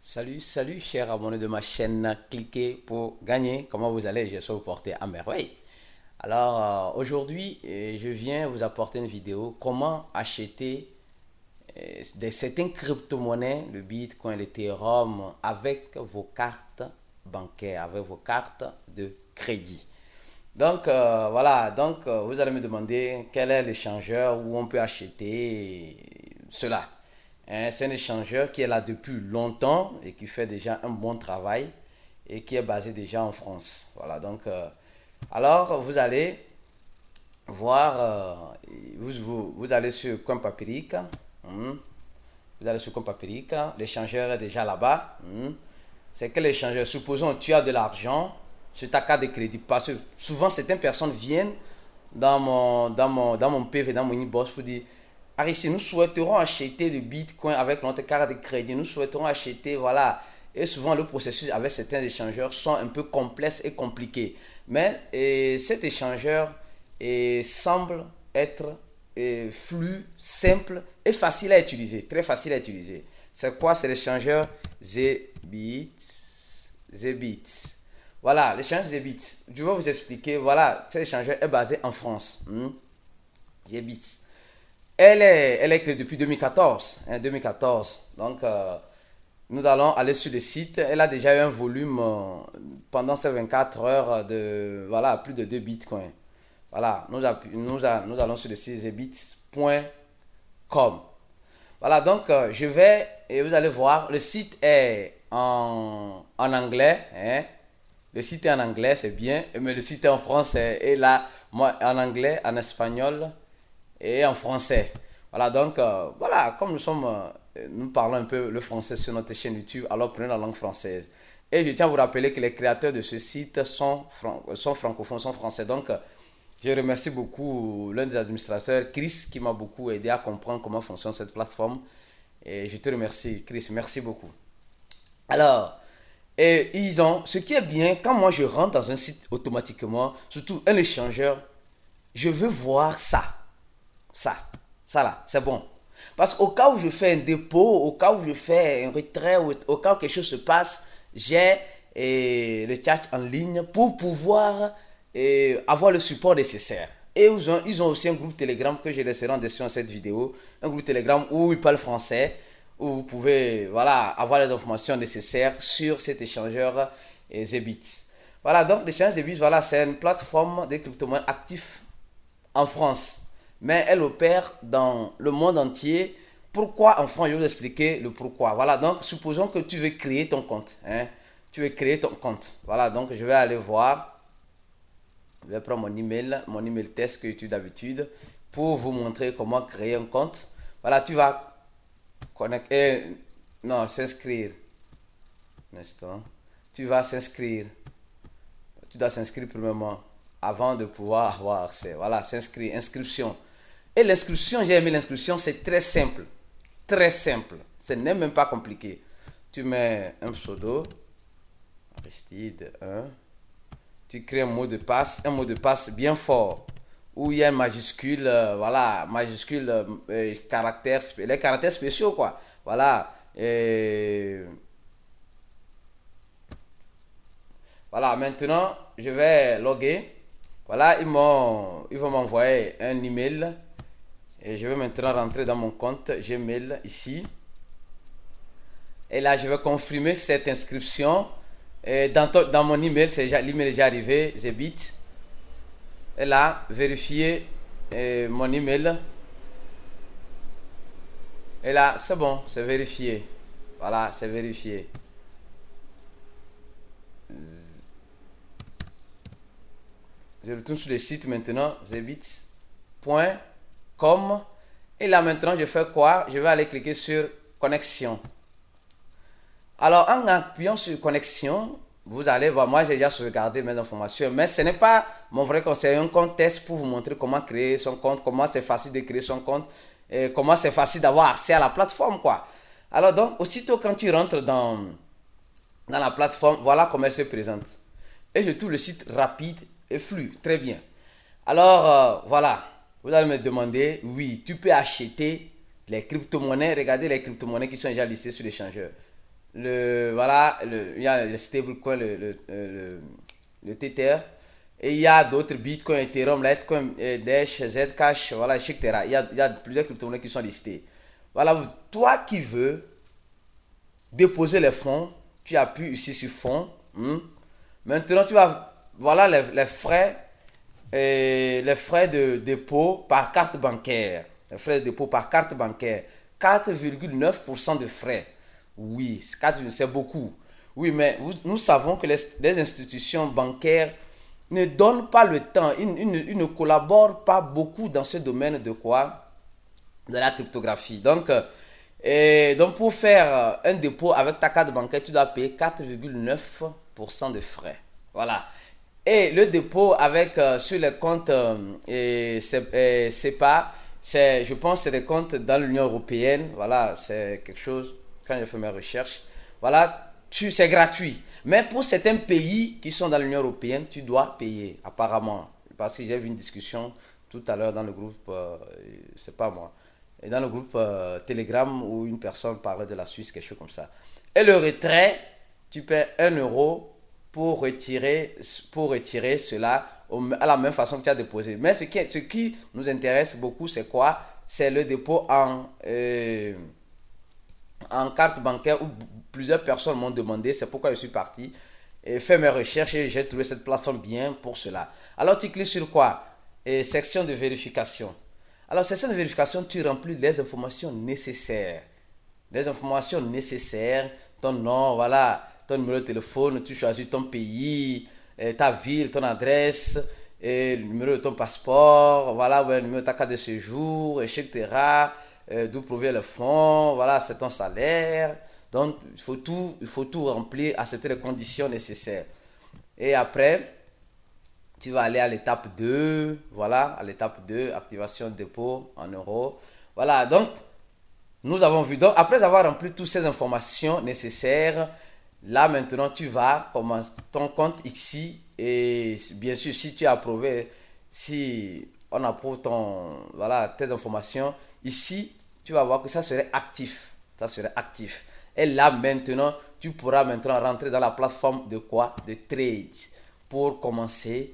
Salut, chers abonnés de ma chaîne. Cliquez pour gagner. Comment vous allez? J'espère vous porter à merveille. Alors, aujourd'hui, je viens vous apporter une vidéo. Comment acheter certaines crypto-monnaies, le Bitcoin, l'Ethereum, avec vos cartes bancaires, avec vos cartes de crédit. Donc, voilà. Donc, vous allez me demander quel est l'échangeur où on peut acheter cela. Hein, c'est un échangeur qui est là depuis longtemps et qui fait déjà un bon travail et qui est basé déjà en France. Voilà, donc, alors vous allez voir, vous allez sur Coin Papirique. Vous allez sur Coin Papirique, l'échangeur est déjà là-bas. C'est que l'échangeur, supposons tu as de l'argent sur ta carte de crédit, parce que souvent certaines personnes viennent dans mon PV, dans mon inbox pour dire Arissi, nous souhaiterons acheter le Bitcoin avec notre carte de crédit. Nous souhaiterons acheter, voilà. Et souvent, le processus avec certains échangeurs sont un peu complexes et compliqués. Mais cet échangeur semble être flux, simple et facile à utiliser. Très facile à utiliser. C'est quoi? C'est l'échangeur Zbit. Voilà, l'échangeur Zbit. Je vais vous expliquer. Voilà, cet échangeur est basé en France. Zbit. Elle est créée depuis 2014. 2014. Donc, nous allons aller sur le site. Elle a déjà eu un volume pendant ces 24 heures de voilà, plus de 2 bitcoins. Voilà, nous allons sur le site zebits.com. Voilà, donc je vais et vous allez voir, le site est en anglais. Hein. Le site est en anglais, c'est bien, mais le site est en français. Et là, moi, en anglais, en espagnol et en français. Voilà, donc, voilà, comme nous parlons un peu le français sur notre chaîne YouTube, alors prenez la langue française. Et je tiens à vous rappeler que les créateurs de ce site sont francophones, sont français. Donc, je remercie beaucoup l'un des administrateurs, Chris, qui m'a beaucoup aidé à comprendre comment fonctionne cette plateforme. Et je te remercie, Chris, merci beaucoup. Alors, ce qui est bien, quand moi je rentre dans un site automatiquement, surtout un échangeur, je veux voir ça. Ça là, c'est bon. Parce qu'au cas où je fais un dépôt, au cas où je fais un retrait, au cas où quelque chose se passe, j'ai le chat en ligne pour pouvoir avoir le support nécessaire. Et ils ont aussi un groupe Telegram que je laisserai en description de cette vidéo. Un groupe Telegram où ils parlent français, où vous pouvez voilà, avoir les informations nécessaires sur cet échangeur Zebit. Voilà, donc l'échange Zebit, voilà, c'est une plateforme de crypto-monnaies actifs en France. Mais elle opère dans le monde entier. Pourquoi en France? Je vais vous expliquer le pourquoi. Voilà, donc supposons que tu veux créer ton compte. Hein? Tu veux créer ton compte. Voilà, donc je vais aller voir. Je vais prendre mon email test que j'utilise d'habitude pour vous montrer comment créer un compte. Voilà, tu vas connecter. Non, s'inscrire. Un instant. Tu vas s'inscrire. Tu dois s'inscrire premièrement avant de pouvoir avoir accès. Voilà, s'inscrire, inscription. Et l'inscription, j'ai aimé l'inscription, c'est très simple. Très simple. Ce n'est même pas compliqué. Tu mets un pseudo, Aristide 1. Tu crées un mot de passe bien fort, où il y a une majuscule, voilà, majuscule, caractères, les caractères spéciaux, quoi. Voilà. Voilà, maintenant, je vais loguer. Voilà, ils vont m'envoyer un email. Et je vais maintenant rentrer dans mon compte Gmail ici. Et là, je vais confirmer cette inscription. Et dans mon email, l'email est déjà arrivé, Zebit. Et là, vérifier mon email. Et là, c'est bon, c'est vérifié. Voilà, c'est vérifié. Je retourne sur le site maintenant, zebit.com. Et là maintenant, je fais quoi? Je vais aller cliquer sur connexion. Alors, en appuyant sur connexion, vous allez voir, moi j'ai déjà sauvegardé mes informations, mais ce n'est pas mon vrai compte, c'est un compte test pour vous montrer comment créer son compte, comment c'est facile de créer son compte, et comment c'est facile d'avoir accès à la plateforme, quoi. Alors donc, aussitôt quand tu rentres dans la plateforme, voilà comment elle se présente. Et je trouve le site rapide et fluide, très bien. Alors, voilà, vous allez me demander, oui, tu peux acheter les crypto-monnaies, regardez les crypto-monnaies qui sont déjà listées sur l'échangeur. il y a le stablecoin, le Tether. Et il y a d'autres bitcoins, Ethereum, Litecoin, Dash, Zcash, voilà, etc. Il y a plusieurs crypto-monnaies qui sont listées. Voilà, toi qui veux déposer les fonds, tu appuies ici sur fonds. Maintenant, tu vas, voilà les frais de dépôt par carte bancaire. Les frais de dépôt par carte bancaire. 4,9% de frais. Oui, c'est beaucoup. Oui, mais nous savons que les institutions bancaires ne donnent pas le temps. Ils ne collaborent pas beaucoup dans ce domaine de quoi? De la cryptographie. Donc pour faire un dépôt avec ta carte bancaire, tu dois payer 4,9% de frais. Voilà. Et le dépôt avec sur les comptes CEPA, je pense que c'est des comptes dans l'Union européenne. Voilà, c'est quelque chose, quand j'ai fait mes recherches, voilà, c'est gratuit. Mais pour certains pays qui sont dans l'Union européenne, tu dois payer, apparemment. Parce que j'ai vu une discussion tout à l'heure dans le groupe, c'est pas moi, et dans le groupe Telegram où une personne parlait de la Suisse, quelque chose comme ça. Et le retrait, tu paies 1 € pour retirer cela à la même façon que tu as déposé. Mais ce qui nous intéresse beaucoup, c'est quoi? C'est le dépôt en carte bancaire où plusieurs personnes m'ont demandé. C'est pourquoi je suis parti et fait mes recherches et j'ai trouvé cette plateforme bien pour cela. Alors tu cliques sur quoi? Section de vérification. Alors, section de vérification, tu remplis les informations nécessaires. Les informations nécessaires, ton nom, voilà, ton numéro de téléphone, tu choisis ton pays, ta ville, ton adresse, le numéro de ton passeport, voilà, le numéro de ta carte de séjour, etc. D'où provient le fonds, voilà, c'est ton salaire. Donc, il faut tout remplir, accepter les conditions nécessaires. Et après, tu vas aller à l'étape 2, voilà, à l'étape 2, activation de dépôt en euros. Voilà, donc, nous avons vu. Donc, après avoir rempli toutes ces informations nécessaires, là, maintenant, tu vas commencer ton compte ici. Et bien sûr, si tu as approuvé, si on approuve tes informations, ici, tu vas voir que ça serait actif. Ça serait actif. Et là, maintenant, tu pourras maintenant rentrer dans la plateforme de quoi? De trade. Pour commencer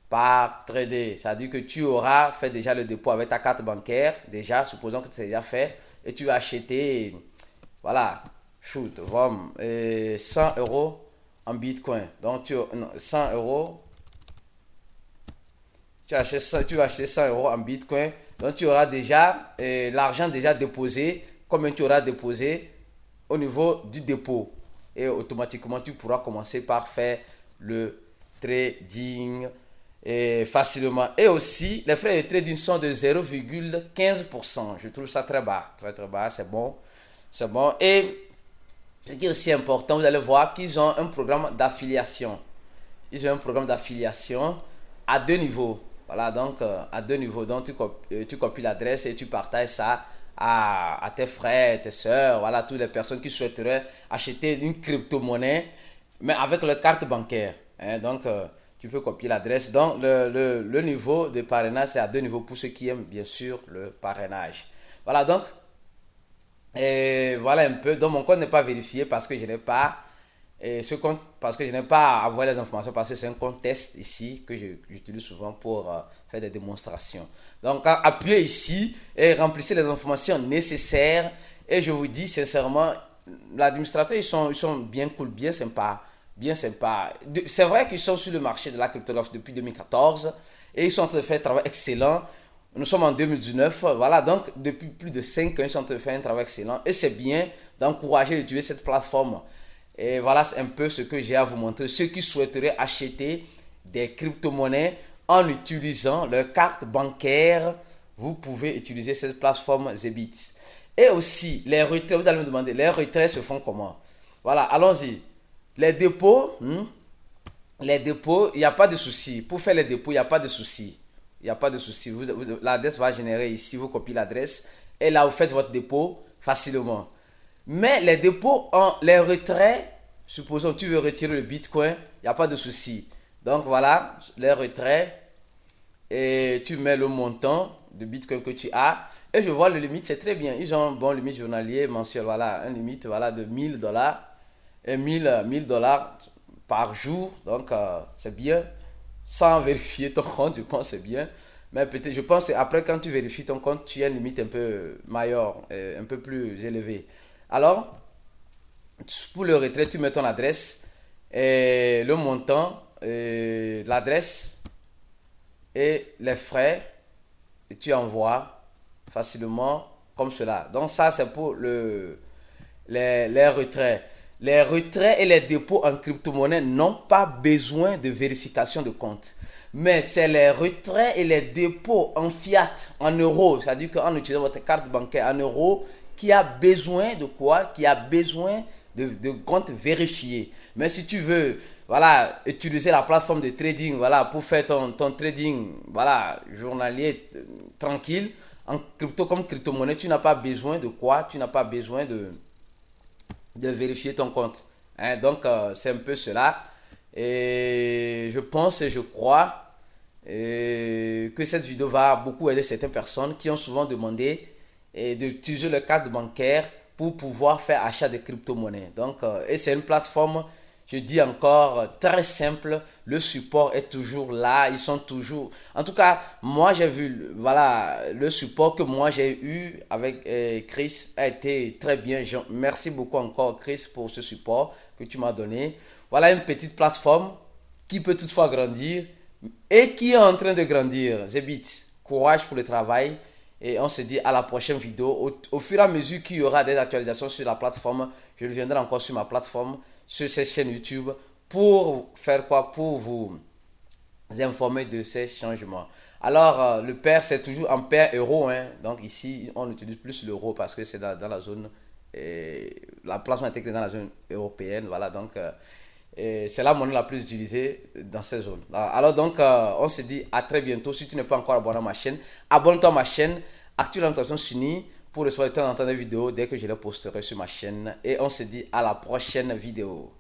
par trader. C'est-à-dire que tu auras fait déjà le dépôt avec ta carte bancaire, déjà, supposons que tu as déjà fait, et tu vas acheter, voilà, 100 € en bitcoin. Donc, 100 €, tu vas acheter 100 € en bitcoin. Donc, tu auras déjà l'argent déjà déposé, combien tu auras déposé au niveau du dépôt. Et automatiquement, tu pourras commencer par faire le trading facilement. Et aussi, les frais de trading sont de 0,15%. Je trouve ça très bas. Très très bas, c'est bon. C'est bon. Et ce qui est aussi important, vous allez voir qu'ils ont un programme d'affiliation. Ils ont un programme d'affiliation à 2 niveaux. Voilà, donc à 2 niveaux. Donc tu copies l'adresse et tu partages ça à tes frères, tes soeurs, voilà, toutes les personnes qui souhaiteraient acheter une crypto-monnaie, mais avec leur carte bancaire. Donc, tu peux copier l'adresse. Donc, le niveau de parrainage, c'est à 2 niveaux pour ceux qui aiment, bien sûr, le parrainage. Voilà, donc, voilà un peu. Donc, mon compte n'est pas vérifié parce que je n'ai pas à avoir les informations parce que c'est un compte test ici que j'utilise souvent pour faire des démonstrations. Donc, appuyez ici et remplissez les informations nécessaires. Et je vous dis sincèrement, l'administrateur, ils sont bien cool, bien sympas. Bien sympa. C'est vrai qu'ils sont sur le marché de la cryptographie depuis 2014 et ils sont en train de faire un travail excellent. Nous sommes en 2019, voilà, donc depuis plus de 5 ans, ils sont en train de faire un travail excellent et c'est bien d'encourager d'utiliser cette plateforme. Et voilà, c'est un peu ce que j'ai à vous montrer. Ceux qui souhaiteraient acheter des crypto-monnaies en utilisant leur carte bancaire, vous pouvez utiliser cette plateforme Zebit. Et aussi, les retraits, vous allez me demander, les retraits se font comment? Voilà, allons-y. Les dépôts, il n'y a pas de souci. Pour faire les dépôts, il n'y a pas de souci. Il n'y a pas de souci. L'adresse va générer ici, vous copiez l'adresse et là, vous faites votre dépôt facilement. Mais les dépôts, les retraits, supposons que tu veux retirer le bitcoin, il n'y a pas de souci. Donc voilà, les retraits, et tu mets le montant de bitcoin que tu as. Et je vois le limite, c'est très bien. Ils ont un bon limite journalier, mensuel, voilà, un limite voilà, de $1000. et 1000 dollars par jour. Donc, c'est bien. Sans vérifier ton compte, je pense que c'est bien. Mais peut-être, je pense qu'après, quand tu vérifies ton compte, tu as une limite un peu meilleure, un peu plus élevée. Alors, pour le retrait, tu mets ton adresse, et le montant, l'adresse et les frais, et tu envoies facilement comme cela. Donc ça, c'est pour les retraits. Les retraits et les dépôts en crypto-monnaie n'ont pas besoin de vérification de compte. Mais c'est les retraits et les dépôts en fiat, en euros, c'est-à-dire qu'en utilisant votre carte bancaire en euros, qui a besoin de quoi? Qui a besoin de compte vérifié. Mais si tu veux, voilà, utiliser la plateforme de trading, voilà, pour faire ton trading, voilà, journalier, tranquille, en crypto comme crypto-monnaie, tu n'as pas besoin de quoi? Tu n'as pas besoin de vérifier ton compte. Hein, donc, c'est un peu cela. Et je pense et je crois que cette vidéo va beaucoup aider certaines personnes qui ont souvent demandé d'utiliser le carte bancaire pour pouvoir faire achat de crypto-monnaies. Donc, et c'est une plateforme, je dis encore, très simple. Le support est toujours là. Ils sont toujours... En tout cas, moi, j'ai vu, voilà, le support que moi, j'ai eu avec Chris a été très bien. Merci beaucoup encore, Chris, pour ce support que tu m'as donné. Voilà une petite plateforme qui peut toutefois grandir et qui est en train de grandir. Zebit, courage pour le travail. Et on se dit à la prochaine vidéo. Au fur et à mesure qu'il y aura des actualisations sur la plateforme, je reviendrai encore sur ma plateforme, sur cette chaîne YouTube, pour faire quoi? Pour vous informer de ces changements. Alors, le pair, c'est toujours en pair euro. Hein. Donc ici, on utilise plus l'euro parce que c'est dans la zone... la plateforme est créée dans la zone européenne. Voilà, donc... c'est la monnaie la plus utilisée dans ces zones. Alors donc, on se dit à très bientôt. Si tu n'es pas encore abonné à ma chaîne, abonne-toi à ma chaîne, active la notification SUNY pour recevoir de temps en temps des vidéos dès que je les posterai sur ma chaîne. Et on se dit à la prochaine vidéo.